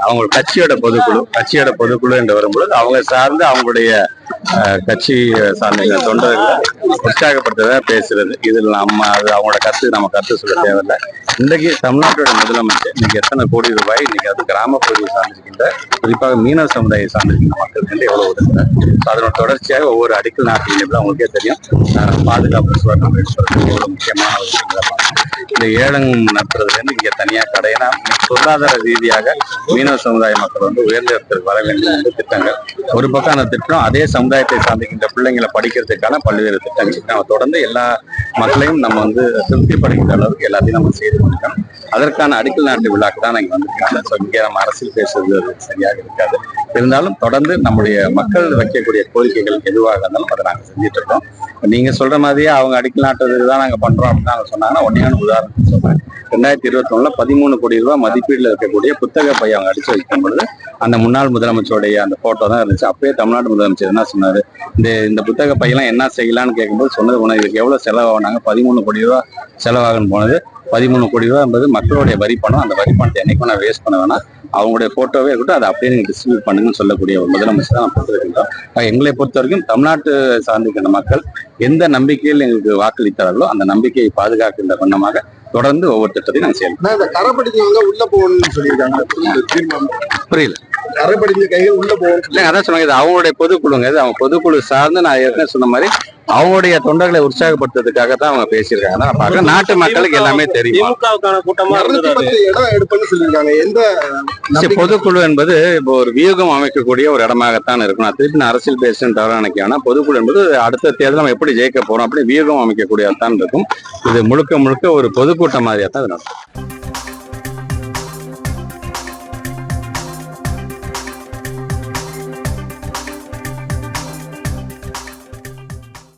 அவங்க கட்சியோட பொதுக்குழு என்று வரும்பொழுது அவங்க சார்ந்து அவங்களுடைய கட்சி சார்ந்த தொண்டர்களை உற்சாகப்படுத்ததா பேசுறது. இதில் நம்ம அது அவங்களோட கருத்து நம்ம கருத்து சொல்ல தேவையில்லை. இன்றைக்கு தமிழ்நாட்டோட முதலமைச்சர் இன்னைக்கு எத்தனை கோடி ரூபாய் இன்னைக்கு அது கிராமப்பகுதியை சார்ந்திருக்கின்ற குறிப்பாக மீனவ சமுதாயம் சார்ந்திருக்கின்ற மக்களுக்கு எவ்வளவு உதவுகிறார். அதனோட தொடர்ச்சியாக ஒவ்வொரு அடிக்கல் நாட்டிலும் அவங்களுக்கே தெரியும். பாதுகாப்பு சுவர்ணம் எவ்வளவு முக்கியமான ஒரு விஷயங்களை இந்த ஏலங்கம் நடத்துறதுலேருந்து இங்கே தனியாக கடையினா பொருளாதார ரீதியாக மீனவ சமுதாய மக்கள் உயர்ந்த இடத்திற்கு வர வேண்டும் என்று திட்டங்கள். ஒரு பக்கம் அந்த திட்டம் அதே சமுதாயத்தை சார்ந்திருக்கின்ற பிள்ளைங்களை படிக்கிறதுக்கான பல்வேறு திட்டங்கள் நம்ம தொடர்ந்து எல்லா மக்களையும் நம்ம திருப்தி படுகின்ற அளவுக்கு எல்லாத்தையும் நம்ம செய்து கொண்டிருக்கோம். அதற்கான அடிக்கல் நாட்டு விழாக்கு தான் நாங்கள் வந்திருக்காங்க. ஸோ இங்கே நம்ம அரசியல் பேசுறது சரியாக இருக்காது. இருந்தாலும் தொடர்ந்து நம்முடைய மக்கள் வைக்கக்கூடிய கோரிக்கைகள் எதுவாக இருந்தாலும் அதை நாங்கள் செஞ்சுட்டு இருக்கோம். நீங்க சொல்ற மாதிரியே அவங்க அடிக்கல் நாட்டுறதுக்கு தான் நாங்கள் பண்றோம் அப்படின்னு நாங்கள் சொன்னாங்கன்னா ஒன்றையான உதாரணம் சொல்றேன். 2021 13 கோடி ரூபாய் மதிப்பீடுல இருக்கக்கூடிய புத்தக பை அவங்க அடிச்சு வைக்கும் பொழுது அந்த முன்னாள் முதலமைச்சருடைய அந்த போட்டோ தான் இருந்துச்சு. அப்பயே தமிழ்நாடு முதலமைச்சர் என்ன சொன்னாரு, இந்த புத்தக பையெல்லாம் என்ன செய்யலாம்னு கேட்கும்போது சொன்னது இதுக்கு எவ்வளவு செலவாகினாங்க, 13 கோடி ரூபாய் செலவாகுன்னு போனது. 13 கோடி ரூபாய் என்பது மக்களுடைய வரி பணம். அந்த வரி பணத்தை என்னைக்கும் நான் வேஸ்ட் பண்ண வேணாம், அவங்களுடைய போட்டோவே இருக்கட்டும், அதை அப்படியே நீங்க டிஸ்ட்ரிபியூட் பண்ணுங்கன்னு சொல்லக்கூடிய ஒரு முதலமைச்சர் தான் பொறுத்திருக்கின்றோம். எங்களை பொறுத்த வரைக்கும் தமிழ்நாட்டு சார்ந்திருக்கின்ற மக்கள் எந்த நம்பிக்கையில் எங்களுக்கு வாக்களித்தார்களோ அந்த நம்பிக்கையை பாதுகாக்கின்ற வண்ணமாக தொடர்ந்து ஒவ்வொரு திட்டத்தையும் நாங்கள் செய்யணும். இந்த கரைப்படிஞ்சவங்க உள்ள போகணும்னு சொல்லியிருக்காங்க. புரியல. கரைப்படிஞ்ச கைகள் உள்ள போகணும் இல்லைங்க, அதான் சொன்னாங்க. இது அவங்களுடைய பொதுக்குழுங்க. இது அவங்க பொதுக்குழு சார்ந்து நான் ஏற்கனவே சொன்ன மாதிரி அவங்களுடைய தொண்டர்களை உற்சாகப்படுத்துறதுக்காக தான் அவங்க பேசியிருக்காங்க. நாட்டு மக்களுக்கு எல்லாமே தெரியும். பொதுக்குழு என்பது இப்போ ஒரு வியூகம் அமைக்கக்கூடிய ஒரு இடமாகத்தான் இருக்கும். நான் திருப்பி அரசியல் பேசுன்னு தவிர நினைக்கிறேன். ஆனா பொதுக்குழு என்பது அடுத்த தேர்தல் நம்ம எப்படி ஜெயிக்க போறோம் அப்படி வியூகம் அமைக்கக்கூடியதான் இருக்கும். இது முழுக்க ஒரு பொதுக்கூட்டம் மாதிரியா தான் இது நடக்கும்.